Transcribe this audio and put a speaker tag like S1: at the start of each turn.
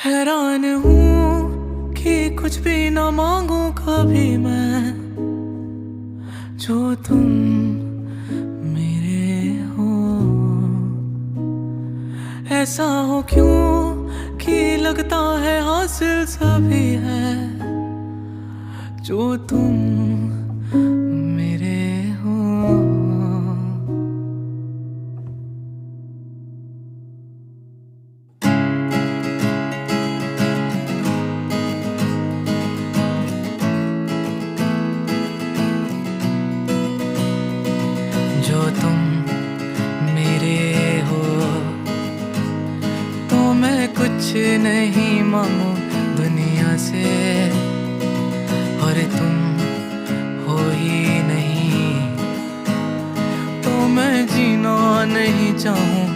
S1: हैरान हूँ कि कुछ भी ना मांगू कभी मैं, जो तुम मेरे हो। ऐसा हो क्यों कि लगता है हासिल सभी है, जो तुम मेरे हो। जो तुम मेरे हो, तो मैं कुछ नहीं मांगू दुनिया से, और तुम हो ही नहीं तो मैं जीना नहीं चाहूँ